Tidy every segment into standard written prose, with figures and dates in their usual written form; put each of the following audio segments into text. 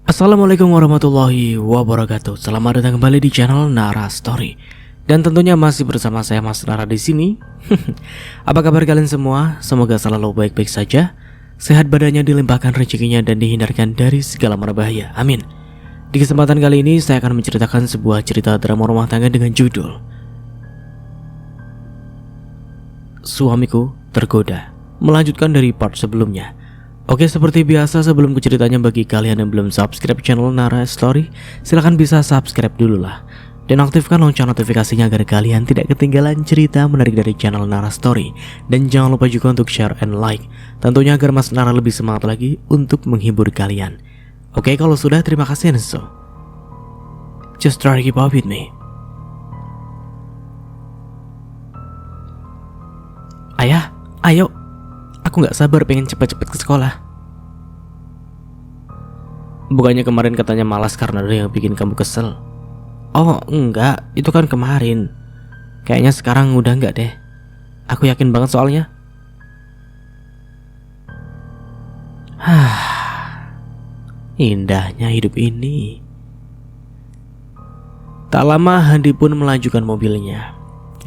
Assalamualaikum warahmatullahi wabarakatuh. Selamat datang kembali di channel Nara Story. Dan tentunya masih bersama saya Mas Nara di sini. Apa kabar kalian semua? Semoga selalu baik-baik saja. Sehat badannya, dilimpahkan rezekinya dan dihindarkan dari segala mara bahaya. Amin. Di kesempatan kali ini saya akan menceritakan sebuah cerita drama rumah tangga dengan judul Suamiku Tergoda. Melanjutkan dari part sebelumnya. Oke, seperti biasa sebelum ke ceritanya, bagi kalian yang belum subscribe channel Nara Story, silahkan bisa subscribe dulu lah. Dan aktifkan lonceng notifikasinya agar kalian tidak ketinggalan cerita menarik dari channel Nara Story. Dan jangan lupa juga untuk share and like, tentunya agar Mas Nara lebih semangat lagi untuk menghibur kalian. Oke, kalau sudah, terima kasih and so just try to keep up with me. Ayah, ayo. Aku gak sabar pengen cepet-cepet ke sekolah. Bukannya kemarin katanya malas karena ada yang bikin kamu kesel? Oh enggak, itu kan kemarin. Kayaknya sekarang udah enggak deh. Aku yakin banget soalnya. Indahnya hidup ini. Tak lama Handi pun melanjutkan mobilnya.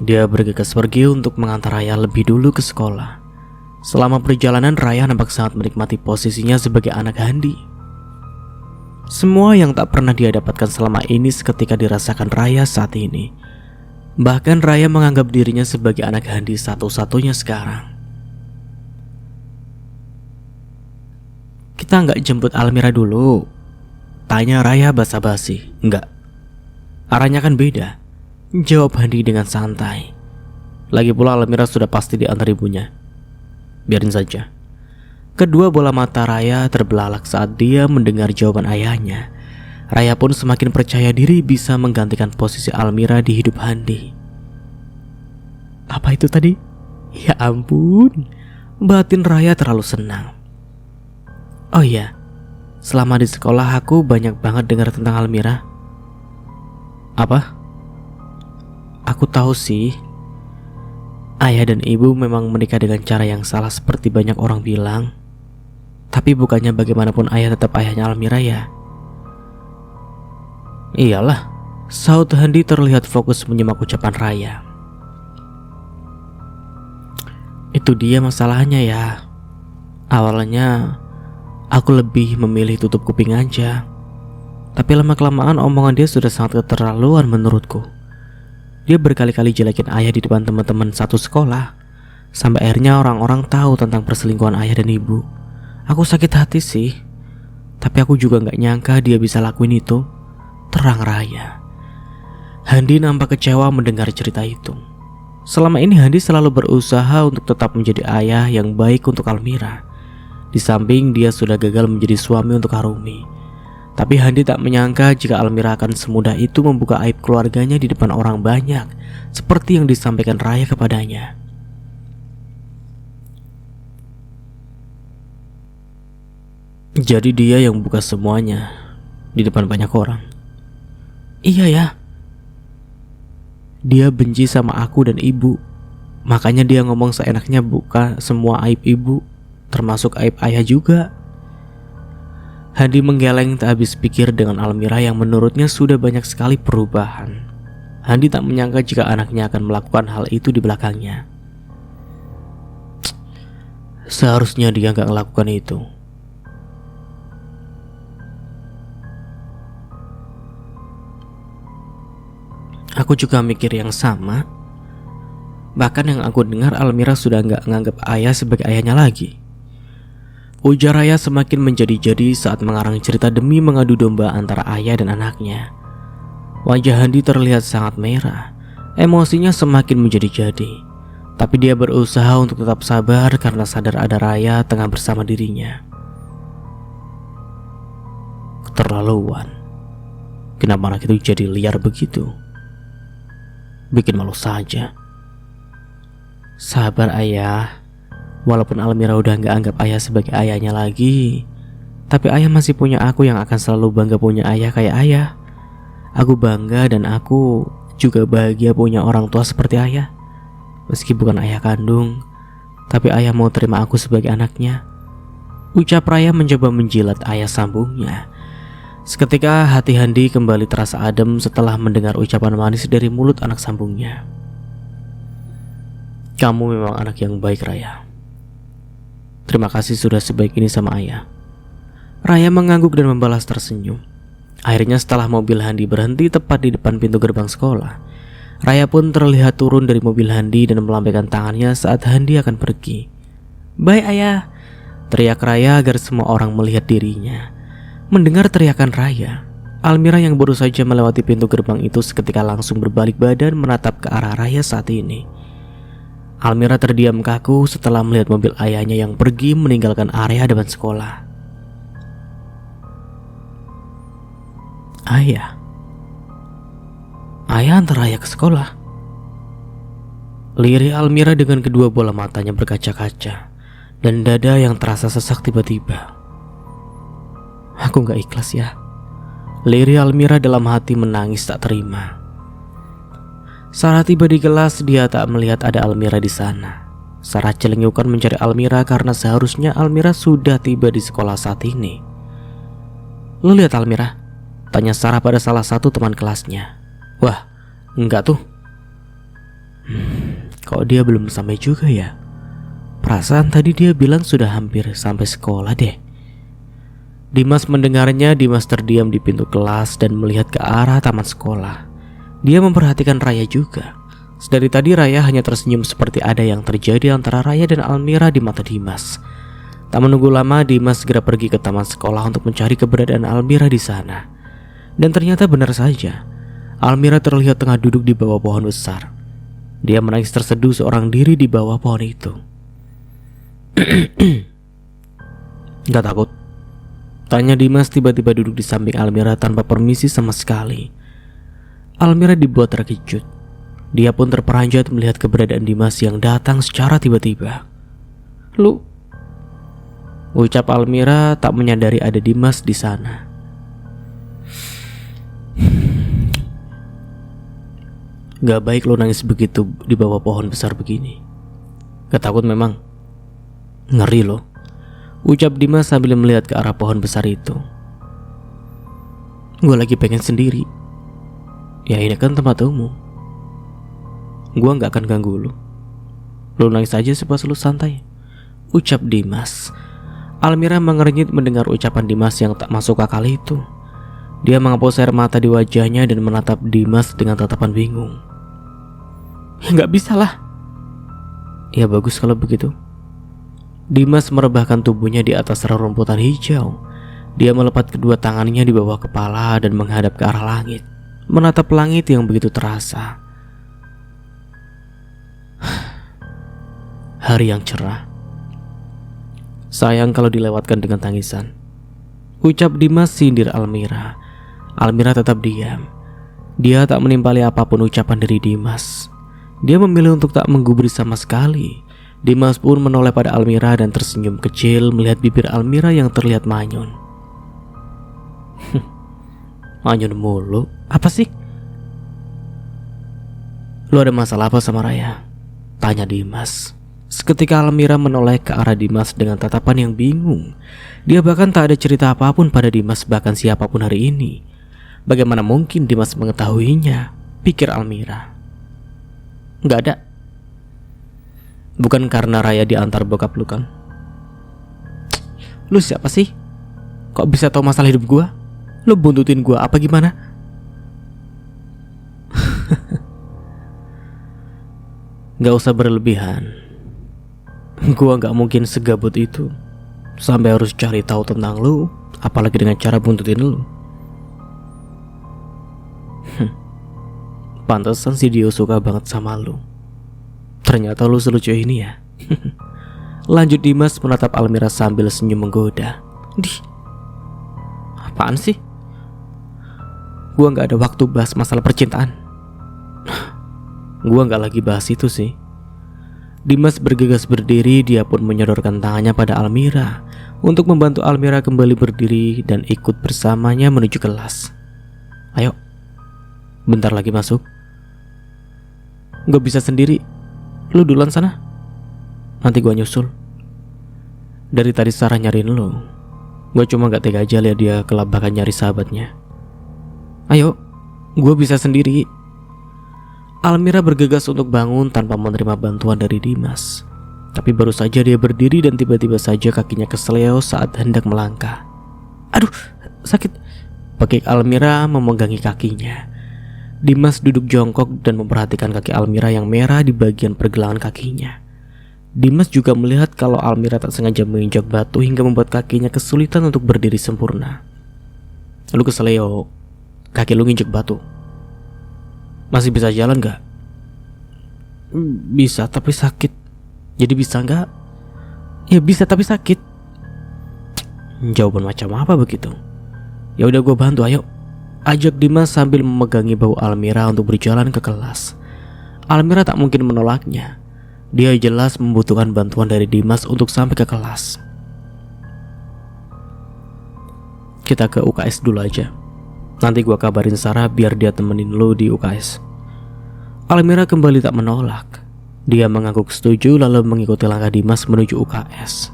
Dia bergegas pergi untuk mengantar Raya lebih dulu ke sekolah. Selama perjalanan, Raya nampak sangat menikmati posisinya sebagai anak Handi. Semua yang tak pernah dia dapatkan selama ini seketika dirasakan Raya saat ini. Bahkan Raya menganggap dirinya sebagai anak Handi satu-satunya sekarang. Kita nggak jemput Almira dulu? Tanya Raya basa-basi. Enggak. Arahnya kan beda, jawab Handi dengan santai. Lagi pula Almira sudah pasti diantar ibunya. Biarin saja. Kedua bola mata Raya terbelalak saat dia mendengar jawaban ayahnya. Raya pun semakin percaya diri bisa menggantikan posisi Almira di hidup Handi. Apa itu tadi? Ya ampun, batin Raya terlalu senang. Oh iya, selama di sekolah aku banyak banget dengar tentang Almira. Apa? Aku tahu sih. Ayah dan ibu memang menikah dengan cara yang salah seperti banyak orang bilang. Tapi bukannya bagaimanapun ayah tetap ayahnya Almira ya? Iyalah, saut Handi terlihat fokus menyimak ucapan Raya. Itu dia masalahnya ya. Awalnya aku lebih memilih tutup kuping aja. Tapi lama-kelamaan omongan dia sudah sangat keterlaluan menurutku. Dia berkali-kali jelekin ayah di depan teman-teman satu sekolah. Sampai akhirnya orang-orang tahu tentang perselingkuhan ayah dan ibu. Aku sakit hati sih. Tapi aku juga gak nyangka dia bisa lakuin itu. Terang Raya. Handi nampak kecewa mendengar cerita itu. Selama ini Handi selalu berusaha untuk tetap menjadi ayah yang baik untuk Almira. Di samping dia sudah gagal menjadi suami untuk Harumi. Tapi Handi tak menyangka jika Almira akan semudah itu membuka aib keluarganya di depan orang banyak, seperti yang disampaikan Raya kepadanya. Jadi dia yang buka semuanya di depan banyak orang. Iya ya. Dia benci sama aku dan ibu. Makanya dia ngomong seenaknya buka semua aib ibu, termasuk aib ayah juga. Handi menggeleng tak habis pikir dengan Almira yang menurutnya sudah banyak sekali perubahan. Handi tak menyangka jika anaknya akan melakukan hal itu di belakangnya. Seharusnya dia gak melakukan itu. Aku juga mikir yang sama. Bahkan yang aku dengar Almira sudah gak menganggap ayah sebagai ayahnya lagi. Ujar Raya semakin menjadi-jadi saat mengarang cerita demi mengadu domba antara ayah dan anaknya. Wajah Handi terlihat sangat merah. Emosinya semakin menjadi-jadi. Tapi dia berusaha untuk tetap sabar karena sadar ada Raya tengah bersama dirinya. Keterlaluan. Kenapa anak itu jadi liar begitu? Bikin malu saja. Sabar ayah. Walaupun Almira udah gak anggap ayah sebagai ayahnya lagi, tapi ayah masih punya aku yang akan selalu bangga punya ayah kayak ayah. Aku bangga dan aku juga bahagia punya orang tua seperti ayah. Meski bukan ayah kandung, tapi ayah mau terima aku sebagai anaknya. Ucap Raya mencoba menjilat ayah sambungnya. Seketika hati Handi kembali terasa adem setelah mendengar ucapan manis dari mulut anak sambungnya. Kamu memang anak yang baik, Raya. Terima kasih sudah sebaik ini sama ayah. Raya mengangguk dan membalas tersenyum. Akhirnya setelah mobil Handi berhenti tepat di depan pintu gerbang sekolah, Raya pun terlihat turun dari mobil Handi dan melambaikan tangannya saat Handi akan pergi. "Bye ayah," teriak Raya agar semua orang melihat dirinya. Mendengar teriakan Raya, Almira yang baru saja melewati pintu gerbang itu seketika langsung berbalik badan menatap ke arah Raya saat ini. Almira terdiam kaku setelah melihat mobil ayahnya yang pergi meninggalkan area depan sekolah. Ayah antar Raya ke sekolah. Lirik Almira dengan kedua bola matanya berkaca-kaca dan dada yang terasa sesak tiba-tiba. Aku gak ikhlas ya. Lirik Almira dalam hati menangis tak terima. Saat tiba di kelas, dia tak melihat ada Almira di sana. Sarah celengukan mencari Almira karena seharusnya Almira sudah tiba di sekolah saat ini. "Lu lihat Almira?" tanya Sarah pada salah satu teman kelasnya. "Wah, enggak tuh." Kok dia belum sampai juga ya? Perasaan tadi dia bilang sudah hampir sampai sekolah deh. Dimas mendengarnya. Dimas terdiam di pintu kelas dan melihat ke arah taman sekolah. Dia memperhatikan Raya juga. Sedari tadi Raya hanya tersenyum seperti ada yang terjadi antara Raya dan Almira di mata Dimas. Tak menunggu lama, Dimas segera pergi ke taman sekolah untuk mencari keberadaan Almira di sana. Dan ternyata benar saja, Almira terlihat tengah duduk di bawah pohon besar. Dia menangis terseduh seorang diri di bawah pohon itu. "Gak takut?" tanya Dimas tiba-tiba duduk di samping Almira tanpa permisi sama sekali. Almira dibuat terkejut. Dia pun terperanjat melihat keberadaan Dimas yang datang secara tiba-tiba. "Lu?" ucap Almira tak menyadari ada Dimas di sana. "Gak baik lo nangis begitu di bawah pohon besar begini. Gak takut memang? Ngeri lo," ucap Dimas sambil melihat ke arah pohon besar itu. "Gue lagi pengen sendiri. Ya ini kan tempat umum. Gua gak akan ganggu lu. Lu nangis aja pas lu santai," ucap Dimas. Almira mengernyit mendengar ucapan Dimas yang tak masuk akal itu. Dia menghapus air mata di wajahnya dan menatap Dimas dengan tatapan bingung. "Ya gak bisa lah." "Ya bagus kalau begitu." Dimas merebahkan tubuhnya di atas rerumputan hijau. Dia melepat kedua tangannya di bawah kepala dan menghadap ke arah langit, menatap langit yang begitu terasa. Hari yang cerah. Sayang kalau dilewatkan dengan tangisan, ucap Dimas sindir Almira. Almira tetap diam. Dia tak menimpali apapun ucapan dari Dimas. Dia memilih untuk tak menggubris sama sekali. Dimas pun menoleh pada Almira dan tersenyum kecil melihat bibir Almira yang terlihat manyun. "Manyun mulu? Apa sih? Lu ada masalah apa sama Raya?" tanya Dimas. Seketika Almira menoleh ke arah Dimas dengan tatapan yang bingung. Dia bahkan tak ada cerita apapun pada Dimas, bahkan siapapun hari ini. Bagaimana mungkin Dimas mengetahuinya? Pikir Almira. Gak ada. Bukan karena Raya diantar bokap lu kan? Lu siapa sih? Kok bisa tahu masalah hidup gua? Lu buntutin gua apa gimana? Gak usah berlebihan. Gua gak mungkin segabut itu sampai harus cari tahu tentang lu, apalagi dengan cara buntutin lu. Pantesan si Dio suka banget sama lu. Ternyata lu selucu ini ya. Lanjut Dimas menatap Almira sambil senyum menggoda. Dih, apaan sih? Gua gak ada waktu bahas masalah percintaan. Gua gak lagi bahas itu sih. Dimas bergegas berdiri. Dia pun menyodorkan tangannya pada Almira untuk membantu Almira kembali berdiri dan ikut bersamanya menuju kelas. Ayo, bentar lagi masuk. Gak bisa sendiri. Lu duluan sana, nanti gua nyusul. Dari tadi Sarah nyariin lu. Gue cuma gak tega aja lihat dia kelabakan nyari sahabatnya. Ayo, gue bisa sendiri. Almira bergegas untuk bangun tanpa menerima bantuan dari Dimas. Tapi baru saja dia berdiri dan tiba-tiba saja kakinya keseleo saat hendak melangkah. Aduh, sakit. Pakai Almira memegangi kakinya. Dimas duduk jongkok dan memperhatikan kaki Almira yang merah di bagian pergelangan kakinya. Dimas juga melihat kalau Almira tak sengaja menginjak batu hingga membuat kakinya kesulitan untuk berdiri sempurna. Lu keseleo, kaki lu nginjek batu. Masih bisa jalan gak? Bisa tapi sakit. Jadi bisa gak? Ya bisa tapi sakit. Jawaban macam apa begitu? Ya udah gue bantu, ayo. Ajak Dimas sambil memegangi bahu Almira untuk berjalan ke kelas. Almira tak mungkin menolaknya. Dia jelas membutuhkan bantuan dari Dimas untuk sampai ke kelas. Kita ke UKS dulu aja. Nanti gua kabarin Sarah biar dia temenin lo di UKS. Almira kembali tak menolak. Dia mengangguk setuju lalu mengikuti langkah Dimas menuju UKS.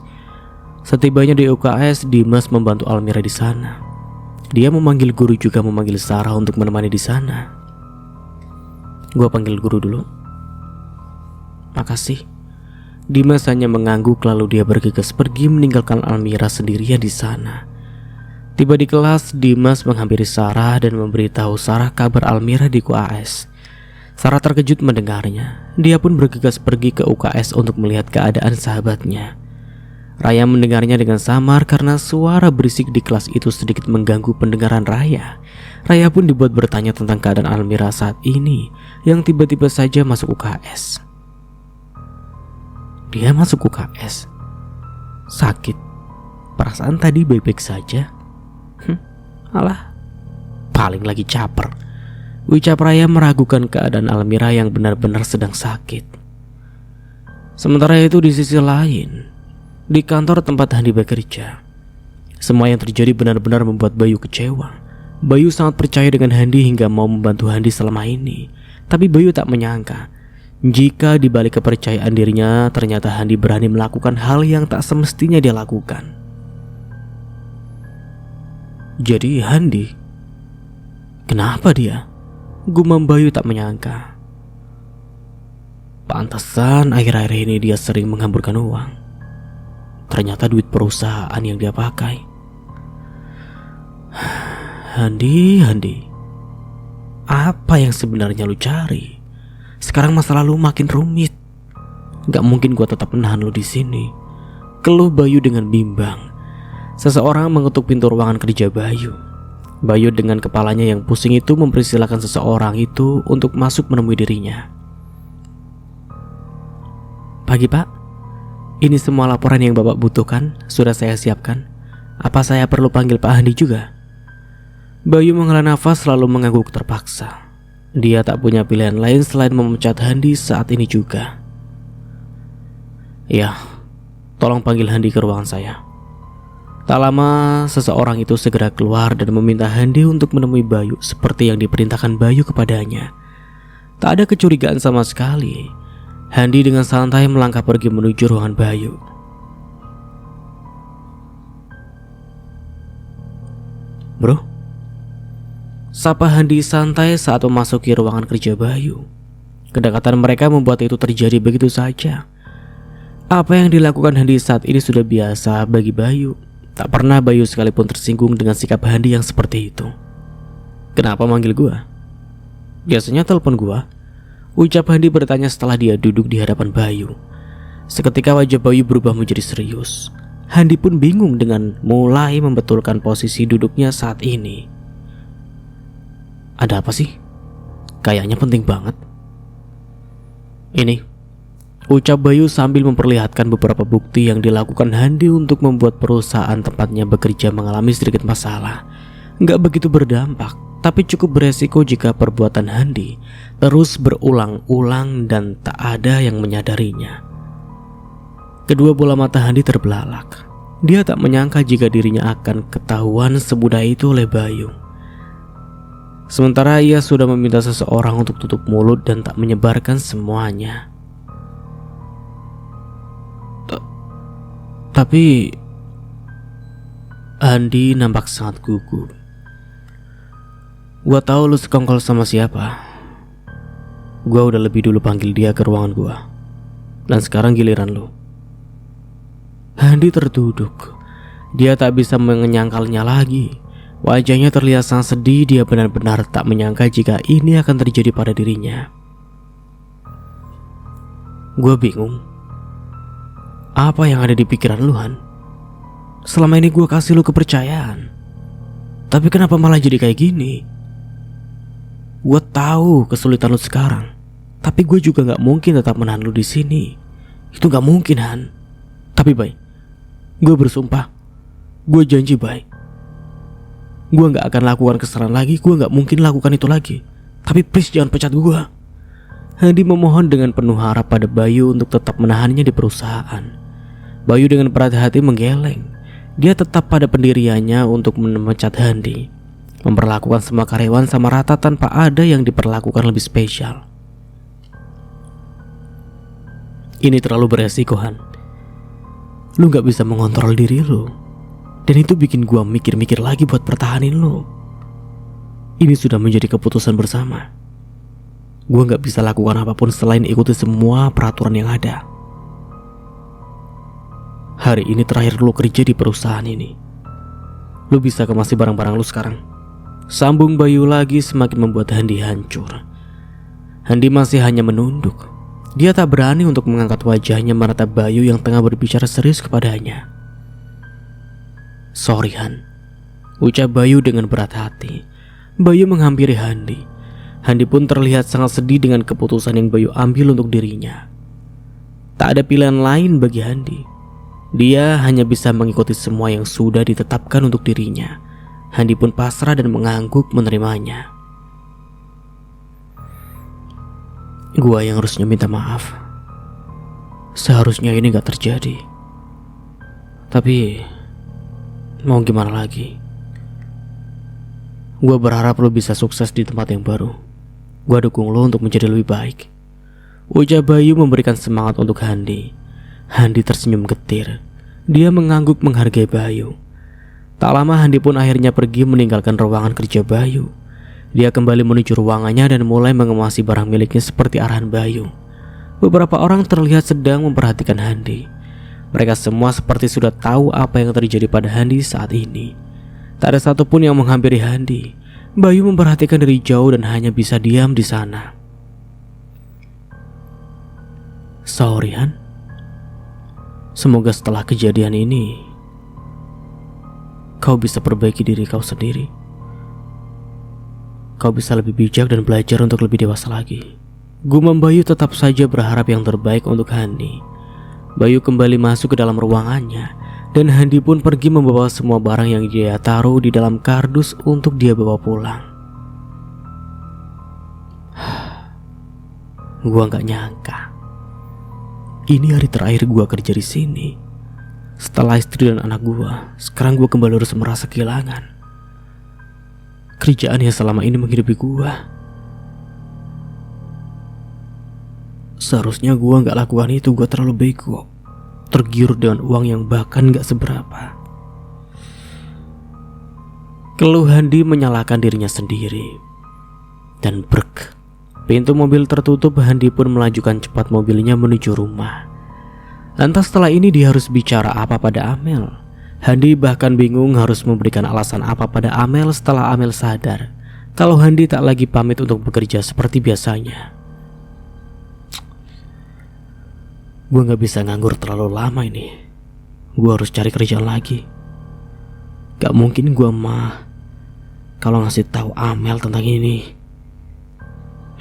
Setibanya di UKS, Dimas membantu Almira di sana. Dia memanggil guru juga memanggil Sarah untuk menemani di sana. Gua panggil guru dulu. Makasih. Dimas hanya mengangguk lalu dia bergegas pergi meninggalkan Almira sendirian di sana. Tiba di kelas, Dimas menghampiri Sarah dan memberitahu Sarah kabar Almira di UKS. Sarah terkejut mendengarnya. Dia pun bergegas pergi ke UKS untuk melihat keadaan sahabatnya. Raya mendengarnya dengan samar karena suara berisik di kelas itu sedikit mengganggu pendengaran Raya. Raya pun dibuat bertanya tentang keadaan Almira saat ini yang tiba-tiba saja masuk UKS. Dia masuk UKS. Sakit. Perasaan tadi baik-baik saja. Alah, paling lagi caper. Ucap Raya meragukan keadaan Almira yang benar-benar sedang sakit. Sementara itu di sisi lain, di kantor tempat Handi bekerja, semua yang terjadi benar-benar membuat Bayu kecewa. Bayu sangat percaya dengan Handi hingga mau membantu Handi selama ini. Tapi Bayu tak menyangka jika di balik kepercayaan dirinya ternyata Handi berani melakukan hal yang tak semestinya dia lakukan. Jadi Handi, kenapa dia? Gumam Bayu tak menyangka. Pantesan akhir-akhir ini dia sering menghamburkan uang. Ternyata duit perusahaan yang dia pakai. Handi, apa yang sebenarnya lu cari? Sekarang masalah lu makin rumit. Gak mungkin gua tetap menahan lu di sini. Keluh Bayu dengan bimbang. Seseorang mengetuk pintu ruangan kerja Bayu. Bayu dengan kepalanya yang pusing itu mempersilahkan seseorang itu untuk masuk menemui dirinya. Pagi Pak, ini semua laporan yang Bapak butuhkan sudah saya siapkan. Apa saya perlu panggil Pak Handi juga? Bayu menghela nafas lalu mengangguk terpaksa. Dia tak punya pilihan lain selain memecat Handi saat ini juga. Ya, tolong panggil Handi ke ruangan saya. Tak lama, seseorang itu segera keluar dan meminta Handi untuk menemui Bayu seperti yang diperintahkan Bayu kepadanya. Tak ada kecurigaan sama sekali. Handi dengan santai melangkah pergi menuju ruangan Bayu. Bro, sapa Handi santai saat memasuki ruangan kerja Bayu. Kedekatan mereka membuat itu terjadi begitu saja. Apa yang dilakukan Handi saat ini sudah biasa bagi Bayu. Tak pernah Bayu sekalipun tersinggung dengan sikap Handi yang seperti itu. Kenapa manggil gua? Biasanya telepon gua. Ucap Handi bertanya setelah dia duduk di hadapan Bayu. Seketika wajah Bayu berubah menjadi serius. Handi pun bingung dengan mulai membetulkan posisi duduknya saat ini. Ada apa sih? Kayaknya penting banget. Ini, ucap Bayu sambil memperlihatkan beberapa bukti yang dilakukan Handi untuk membuat perusahaan tempatnya bekerja mengalami sedikit masalah. Nggak begitu berdampak, tapi cukup beresiko jika perbuatan Handi terus berulang-ulang dan tak ada yang menyadarinya. Kedua bola mata Handi terbelalak. Dia tak menyangka jika dirinya akan ketahuan semudah itu oleh Bayu. Sementara ia sudah meminta seseorang untuk tutup mulut dan tak menyebarkan semuanya. Tapi Andi nampak sangat gugup. Gua tahu lu sekongkol sama siapa. Gua udah lebih dulu panggil dia ke ruangan gua. Dan sekarang giliran lu. Andi terduduk. Dia tak bisa menyangkalnya lagi. Wajahnya terlihat sangat sedih. Dia benar-benar tak menyangka jika ini akan terjadi pada dirinya. Gua bingung. Apa yang ada di pikiran lu, Han? Selama ini gue kasih lu kepercayaan, tapi kenapa malah jadi kayak gini? Gue tahu kesulitan lu sekarang, tapi gue juga gak mungkin tetap menahan lu di sini. Itu gak mungkin, Han. Tapi Bay, gue bersumpah, gue janji Bay, gue gak akan lakukan kesalahan lagi. Gue gak mungkin lakukan itu lagi. Tapi please jangan pecat gue. Hadi memohon dengan penuh harap pada Bayu untuk tetap menahannya di perusahaan. Bayu dengan berat hati menggeleng. Dia tetap pada pendiriannya untuk memecat Handi, memperlakukan semua karyawan sama rata tanpa ada yang diperlakukan lebih spesial. Ini terlalu beresiko, Han. Lu gak bisa mengontrol diri lu, dan itu bikin gua mikir-mikir lagi buat pertahanin lu. Ini sudah menjadi keputusan bersama. Gua gak bisa lakukan apapun selain ikuti semua peraturan yang ada. Hari ini terakhir lu kerja di perusahaan ini. Lu bisa kemasi barang-barang lu sekarang. Sambung Bayu lagi semakin membuat Handi hancur. Handi masih hanya menunduk. Dia tak berani untuk mengangkat wajahnya menatap Bayu yang tengah berbicara serius kepadanya. Sorry, Han, ucap Bayu dengan berat hati. Bayu menghampiri Handi. Handi pun terlihat sangat sedih dengan keputusan yang Bayu ambil untuk dirinya. Tak ada pilihan lain bagi Handi. Dia hanya bisa mengikuti semua yang sudah ditetapkan untuk dirinya. Handi pun pasrah dan mengangguk menerimanya. Gua yang harusnya minta maaf. Seharusnya ini gak terjadi. Tapi mau gimana lagi? Gua berharap lo bisa sukses di tempat yang baru. Gua dukung lo untuk menjadi lebih baik, ujar Bayu memberikan semangat untuk Handi. Handi tersenyum getir. Dia mengangguk menghargai Bayu. Tak lama Handi pun akhirnya pergi meninggalkan ruangan kerja Bayu. Dia kembali menuju ruangannya dan mulai mengemasi barang miliknya seperti arahan Bayu. Beberapa orang terlihat sedang memperhatikan Handi. Mereka semua seperti sudah tahu apa yang terjadi pada Handi saat ini. Tak ada satupun yang menghampiri Handi. Bayu memperhatikan dari jauh dan hanya bisa diam di sana. Sorry, Han. Semoga setelah kejadian ini kau bisa perbaiki diri kau sendiri. Kau bisa lebih bijak dan belajar untuk lebih dewasa lagi. Gumam Bayu tetap saja berharap yang terbaik untuk Handi. Bayu kembali masuk ke dalam ruangannya, dan Handi pun pergi membawa semua barang yang dia taruh di dalam kardus untuk dia bawa pulang. Gua gak nyangka ini hari terakhir gua kerja di sini. Setelah istri dan anak gua, sekarang gua kembali harus merasa kehilangan kerjaan yang selama ini menghidupi gua. Seharusnya gua gak lakukan itu. Gua terlalu bego, tergiur dengan uang yang bahkan gak seberapa. Keluh Handi menyalahkan dirinya sendiri. Dan brek, pintu mobil tertutup. Handi pun melajukan cepat mobilnya menuju rumah. Lantas setelah ini dia harus bicara apa pada Amel? Handi bahkan bingung harus memberikan alasan apa pada Amel setelah Amel sadar kalau Handi tak lagi pamit untuk bekerja seperti biasanya. Gue gak bisa nganggur terlalu lama ini. Gue harus cari kerjaan lagi. Gak mungkin gue mah kalau ngasih tahu Amel tentang ini.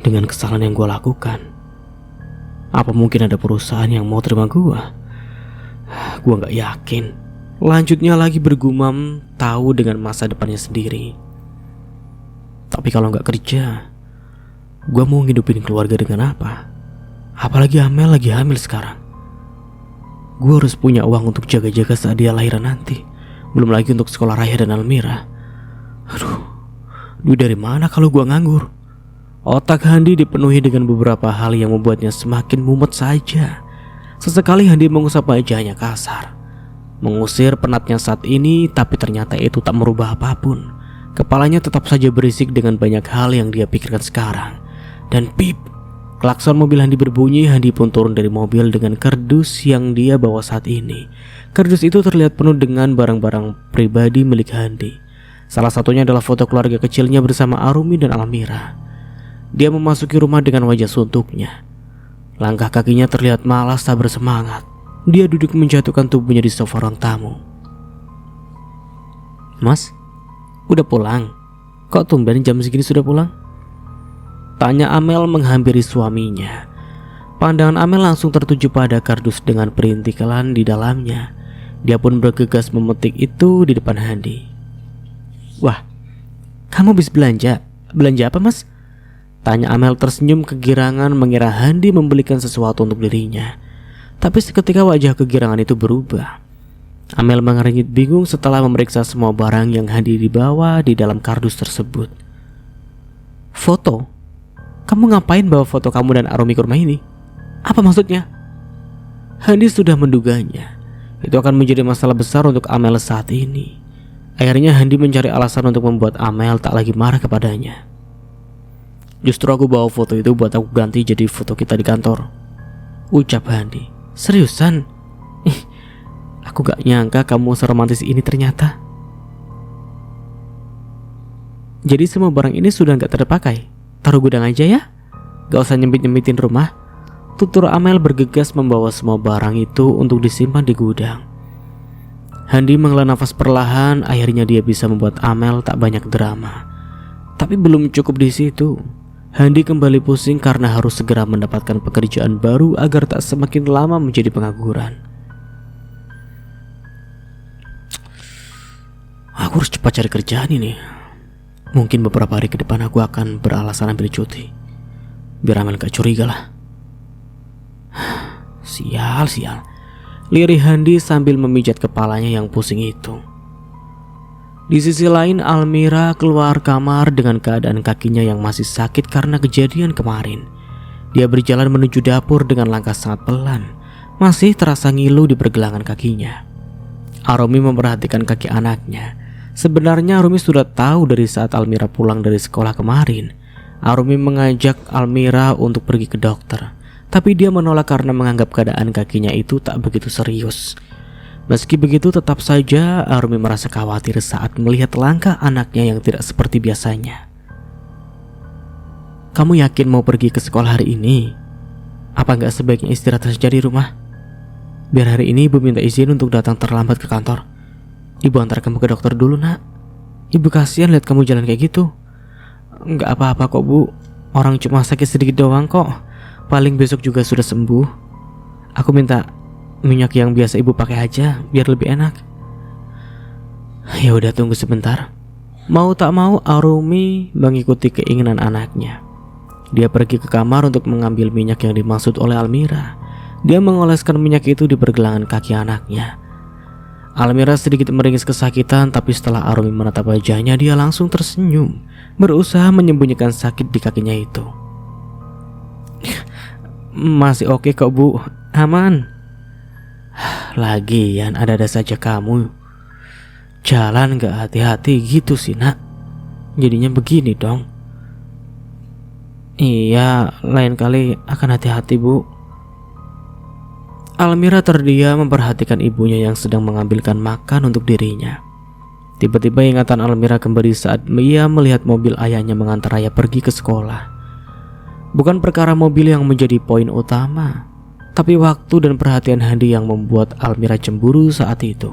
Dengan kesalahan yang gue lakukan, apa mungkin ada perusahaan yang mau terima gue? Gue gak yakin. Lanjutnya lagi bergumam, tahu dengan masa depannya sendiri. Tapi kalau gak kerja, gue mau ngidupin keluarga dengan apa? Apalagi Amel lagi hamil sekarang. Gue harus punya uang untuk jaga-jaga saat dia lahiran nanti. Belum lagi untuk sekolah Raya dan Almira. Aduh, duit dari mana kalau gue nganggur? Otak Handi dipenuhi dengan beberapa hal yang membuatnya semakin mumet saja. Sesekali Handi mengusap wajahnya kasar. mengusir penatnya saat ini, tapi ternyata itu tak merubah apapun. Kepalanya tetap saja berisik dengan banyak hal yang dia pikirkan sekarang. Dan pip, klakson mobil Handi berbunyi. Handi pun turun dari mobil dengan kardus yang dia bawa saat ini. Kardus itu terlihat penuh dengan barang-barang pribadi milik Handi. Salah satunya adalah foto keluarga kecilnya bersama Arumi dan Almira. Dia memasuki rumah dengan wajah suntuknya. Langkah kakinya terlihat malas tak bersemangat. Dia duduk menjatuhkan tubuhnya di sofa ruang tamu. "Mas, udah pulang? Kok tumben jam segini sudah pulang?" tanya Amel menghampiri suaminya. Pandangan Amel langsung tertuju pada kardus dengan perintilan di dalamnya. Dia pun bergegas memetik itu di depan Handi. "Wah, kamu habis belanja? Belanja apa, Mas?" tanya Amel tersenyum kegirangan mengira Handi membelikan sesuatu untuk dirinya. Tapi seketika wajah kegirangan itu berubah. Amel mengernyit bingung setelah memeriksa semua barang yang Handi dibawa di dalam kardus tersebut. "Foto? Kamu ngapain bawa foto kamu dan Arumi ke rumah ini? Apa maksudnya?" Handi sudah menduganya. Itu akan menjadi masalah besar untuk Amel saat ini. Akhirnya Handi mencari alasan untuk membuat Amel tak lagi marah kepadanya. "Justru aku bawa foto itu buat aku ganti jadi foto kita di kantor," ucap Handi. "Seriusan? Aku gak nyangka kamu seromantis ini ternyata." "Jadi semua barang ini sudah gak terpakai? Taruh gudang aja ya? Gak usah nyempit-nyempitin rumah." Tutur Amel bergegas membawa semua barang itu untuk disimpan di gudang. Handi menghela nafas perlahan. Akhirnya dia bisa membuat Amel tak banyak drama. Tapi belum cukup di situ. Handi kembali pusing karena harus segera mendapatkan pekerjaan baru agar tak semakin lama menjadi pengangguran. "Aku harus cepat cari kerjaan ini. Mungkin beberapa hari ke depan aku akan beralasan ambil cuti, biar Amel gak curiga lah." Sial. Lirih Handi sambil memijat kepalanya yang pusing itu. Di sisi lain, Almira keluar kamar dengan keadaan kakinya yang masih sakit karena kejadian kemarin. Dia berjalan menuju dapur dengan langkah sangat pelan. Masih terasa ngilu di pergelangan kakinya. Arumi memperhatikan kaki anaknya. Sebenarnya Arumi sudah tahu dari saat Almira pulang dari sekolah kemarin. Arumi mengajak Almira untuk pergi ke dokter, tapi dia menolak karena menganggap keadaan kakinya itu tak begitu serius. Meski begitu, tetap saja Arumi merasa khawatir saat melihat langkah anaknya yang tidak seperti biasanya. "Kamu yakin mau pergi ke sekolah hari ini? Apa nggak sebaiknya istirahat saja di rumah? Biar hari ini ibu minta izin untuk datang terlambat ke kantor. Ibu antar kamu ke dokter dulu, nak. Ibu kasihan lihat kamu jalan kayak gitu." "Nggak apa-apa kok, Bu. Orang cuma sakit sedikit doang kok. Paling besok juga sudah sembuh. Aku minta minyak yang biasa ibu pakai aja biar lebih enak." "Ya udah, tunggu sebentar." Mau tak mau Arumi mengikuti keinginan anaknya. Dia pergi ke kamar untuk mengambil minyak yang dimaksud oleh Almira. Dia mengoleskan minyak itu di pergelangan kaki anaknya. Almira sedikit meringis kesakitan, tapi setelah Arumi menatap wajahnya, dia langsung tersenyum, berusaha menyembunyikan sakit di kakinya itu. "Masih oke kok, Bu. Aman." "Lagian ada-ada saja kamu. Jalan gak hati-hati gitu sih, nak. Jadinya begini dong." "Iya, lain kali akan hati-hati, Bu." Almira terdiam memperhatikan ibunya yang sedang mengambilkan makan untuk dirinya. Tiba-tiba ingatan Almira kembali saat ia melihat mobil ayahnya mengantar ayah pergi ke sekolah. Bukan perkara mobil yang menjadi poin utama, tapi waktu dan perhatian Handi yang membuat Almira cemburu saat itu.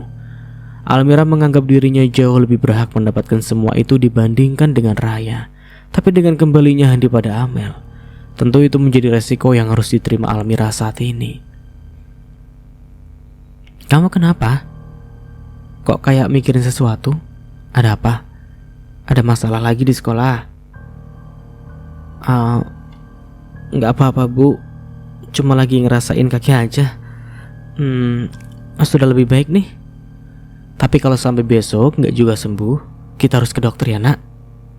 Almira menganggap dirinya jauh lebih berhak mendapatkan semua itu dibandingkan dengan Raya. Tapi dengan kembalinya Handi pada Amel, tentu itu menjadi resiko yang harus diterima Almira saat ini. "Kamu kenapa? Kok kayak mikirin sesuatu? Ada apa? Ada masalah lagi di sekolah?" Nggak apa-apa, Bu. Cuma lagi ngerasain kaki aja. Sudah lebih baik nih. Tapi kalau sampai besok nggak juga sembuh, kita harus ke dokter ya, nak.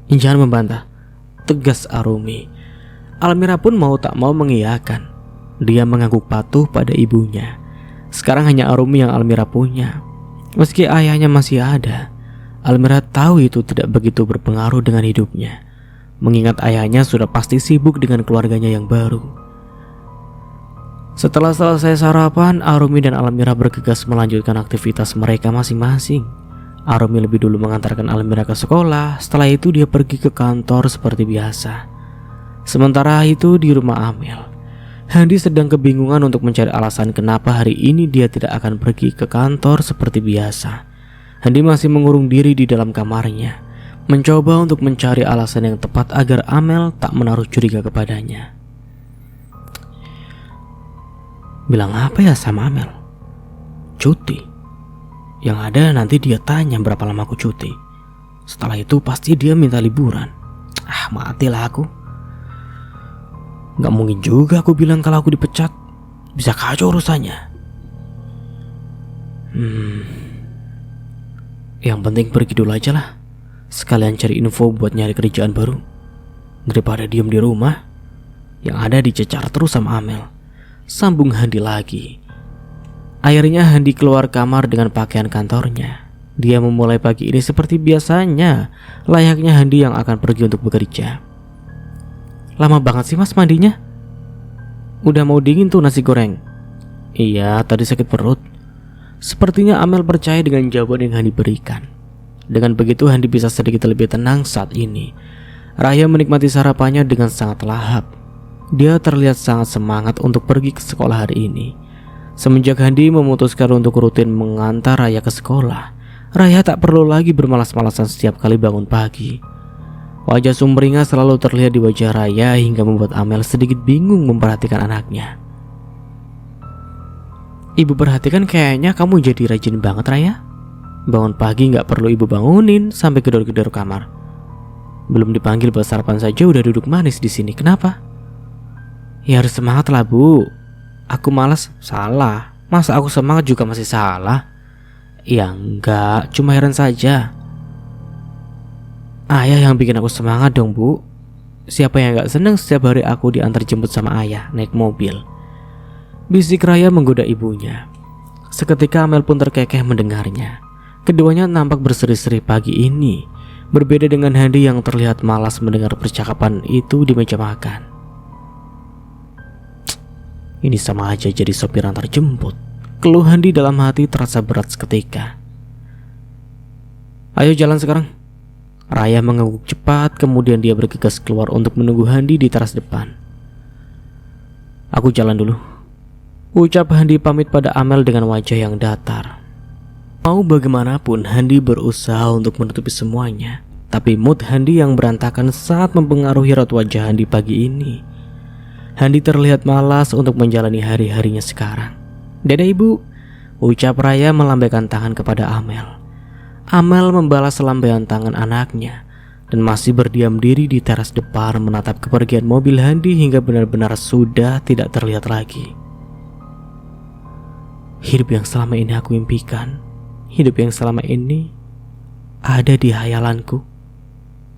Jangan membantah, tegas Arumi. Almira pun mau tak mau mengiyakan. Dia mengangguk patuh pada ibunya. Sekarang hanya Arumi yang Almira punya. Meski ayahnya masih ada, Almira tahu itu tidak begitu berpengaruh dengan hidupnya, mengingat ayahnya sudah pasti sibuk dengan keluarganya yang baru. Setelah selesai sarapan, Arumi dan Almira bergegas melanjutkan aktivitas mereka masing-masing. Arumi lebih dulu mengantarkan Almira ke sekolah, setelah itu dia pergi ke kantor seperti biasa. Sementara itu di rumah Amel, Handi sedang kebingungan untuk mencari alasan kenapa hari ini dia tidak akan pergi ke kantor seperti biasa. Handi masih mengurung diri di dalam kamarnya, mencoba untuk mencari alasan yang tepat agar Amel tak menaruh curiga kepadanya. Bilang apa ya sama Amel? Cuti. Yang ada nanti dia tanya berapa lama aku cuti. Setelah itu pasti dia minta liburan. Matilah aku. Gak mungkin juga aku bilang kalau aku dipecat. Bisa kacau urusannya. Yang penting pergi dulu aja lah. Sekalian cari info buat nyari kerjaan baru. Daripada diem di rumah, yang ada dicecar terus sama Amel. Sambung Handi lagi. Akhirnya Handi keluar kamar dengan pakaian kantornya. Dia memulai pagi ini seperti biasanya, layaknya Handi yang akan pergi untuk bekerja. Lama banget sih mas mandinya? Udah mau dingin tuh nasi goreng. Iya, tadi sakit perut. Sepertinya Amel percaya dengan jawaban yang Handi berikan. Dengan begitu Handi bisa sedikit lebih tenang saat ini. Raya menikmati sarapannya dengan sangat lahap. Dia terlihat sangat semangat untuk pergi ke sekolah hari ini. Semenjak Handi memutuskan untuk rutin mengantar Raya ke sekolah, Raya tak perlu lagi bermalas-malasan setiap kali bangun pagi. Wajah sumringah selalu terlihat di wajah Raya hingga membuat Amel sedikit bingung memperhatikan anaknya. Ibu perhatikan kayaknya kamu jadi rajin banget Raya. Bangun pagi gak perlu ibu bangunin sampai gedor-gedor kamar. Belum dipanggil buat sarapan saja udah duduk manis di sini. Kenapa? Ya harus semangat lah bu. Aku malas. Salah. Masa aku semangat juga masih salah? Ya enggak, cuma heran saja. Ayah yang bikin aku semangat dong bu. Siapa yang gak seneng setiap hari aku diantar jemput sama ayah naik mobil? Bisik Raya menggoda ibunya. Seketika Amel pun terkekeh mendengarnya. Keduanya nampak berseri-seri pagi ini. Berbeda dengan Handi yang terlihat malas mendengar percakapan itu di meja makan. Ini sama aja jadi sopir antar jemput. Keluh Handi dalam hati terasa berat seketika. Ayo jalan sekarang. Raya mengangguk cepat, kemudian dia bergegas keluar untuk menunggu Handi di teras depan. Aku jalan dulu, ucap Handi pamit pada Amel dengan wajah yang datar. Mau bagaimanapun Handi berusaha untuk menutupi semuanya, tapi mood Handi yang berantakan saat mempengaruhi raut wajah Handi pagi ini. Handi terlihat malas untuk menjalani hari-harinya sekarang. Dadah ibu, ucap Raya melambaikan tangan kepada Amel. Amel membalas lambaian tangan anaknya dan masih berdiam diri di teras depan menatap kepergian mobil Handi hingga benar-benar sudah tidak terlihat lagi. Hidup yang selama ini aku impikan, hidup yang selama ini ada di hayalanku,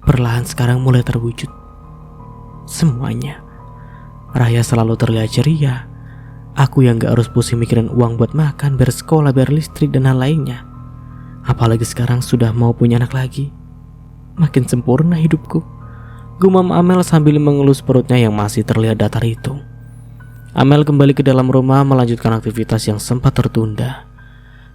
perlahan sekarang mulai terwujud. Semuanya. Raya selalu terlihat ceria. Aku yang gak harus pusing mikirin uang buat makan, bayar sekolah, bayar listrik dan hal lainnya. Apalagi sekarang sudah mau punya anak lagi. Makin sempurna hidupku, gumam Amel sambil mengelus perutnya yang masih terlihat datar itu. Amel kembali ke dalam rumah melanjutkan aktivitas yang sempat tertunda.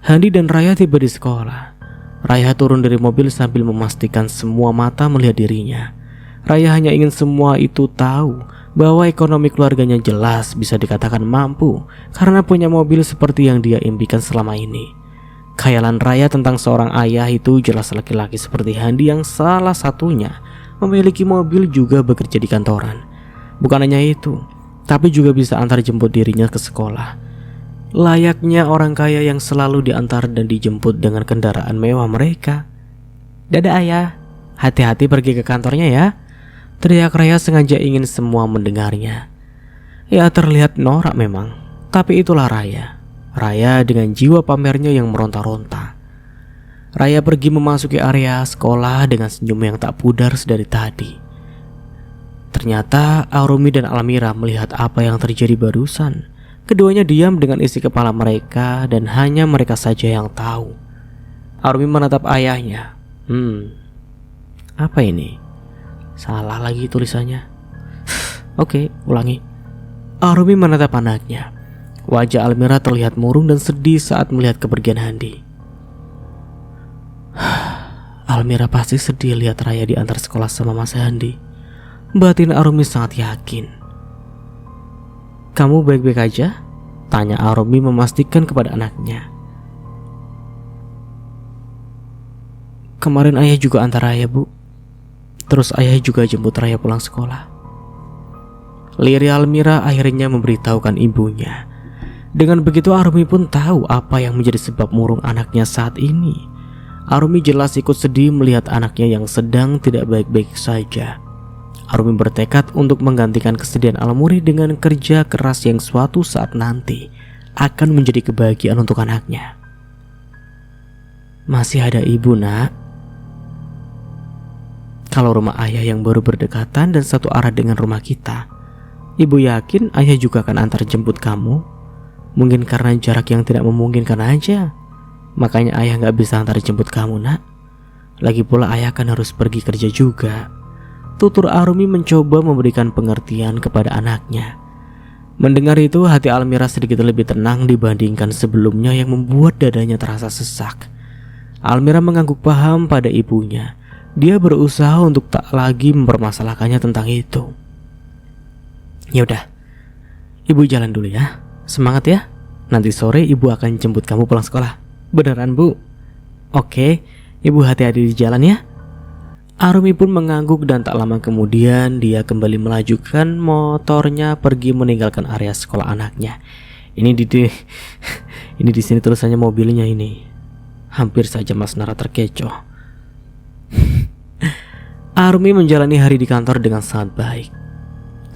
Handi dan Raya tiba di sekolah. Raya turun dari mobil sambil memastikan semua mata melihat dirinya. Raya hanya ingin semua itu tahu bahwa ekonomi keluarganya jelas bisa dikatakan mampu karena punya mobil seperti yang dia impikan selama ini. Khayalan Raya tentang seorang ayah itu jelas laki-laki seperti Handi yang salah satunya memiliki mobil juga bekerja di kantoran. Bukan hanya itu, tapi juga bisa antar jemput dirinya ke sekolah. Layaknya orang kaya yang selalu diantar dan dijemput dengan kendaraan mewah mereka. Dadah ayah, hati-hati pergi ke kantornya ya, teriak Raya sengaja ingin semua mendengarnya. Ya terlihat norak memang, tapi itulah Raya. Raya dengan jiwa pamernya yang meronta-ronta. Raya pergi memasuki area sekolah dengan senyum yang tak pudar sedari tadi. Ternyata Arumi dan Almira melihat apa yang terjadi barusan. Keduanya diam dengan isi kepala mereka dan hanya mereka saja yang tahu. Arumi menatap ayahnya. Apa ini? Salah lagi tulisannya. Oke, ulangi. Arumi menatap anaknya. Wajah Almira terlihat murung dan sedih saat melihat kepergian Handi. Almira pasti sedih lihat Raya diantar sekolah sama Mas Handi. Batin Arumi sangat yakin. Kamu baik-baik aja? Tanya Arumi memastikan kepada anaknya. Kemarin ayah juga antar Raya, Bu. Terus ayah juga jemput Raya pulang sekolah. Lirik Almira akhirnya memberitahukan ibunya. Dengan begitu Arumi pun tahu apa yang menjadi sebab murung anaknya saat ini. Arumi jelas ikut sedih melihat anaknya yang sedang tidak baik-baik saja. Arumi bertekad untuk menggantikan kesedihan Almuri dengan kerja keras yang suatu saat nanti akan menjadi kebahagiaan untuk anaknya. Masih ada ibu, Nak. Kalau rumah ayah yang baru berdekatan dan satu arah dengan rumah kita, ibu yakin ayah juga akan antar jemput kamu. Mungkin karena jarak yang tidak memungkinkan aja, makanya ayah gak bisa antar jemput kamu, Nak. Lagi pula ayah kan harus pergi kerja juga. Tutur Arumi mencoba memberikan pengertian kepada anaknya. Mendengar itu hati Almira sedikit lebih tenang dibandingkan sebelumnya yang membuat dadanya terasa sesak. Almira mengangguk paham pada ibunya. Dia berusaha untuk tak lagi mempermasalahkannya tentang itu. Ya udah, ibu jalan dulu ya. Semangat ya. Nanti sore ibu akan jemput kamu pulang sekolah. Beneran, Bu? Oke, ibu hati-hati di jalan ya. Arumi pun mengangguk dan tak lama kemudian dia kembali melajukan motornya pergi meninggalkan area sekolah anaknya. Ini di sini tulisannya mobilnya ini. Hampir saja Mas Nara terkecoh. Arumi menjalani hari di kantor dengan sangat baik.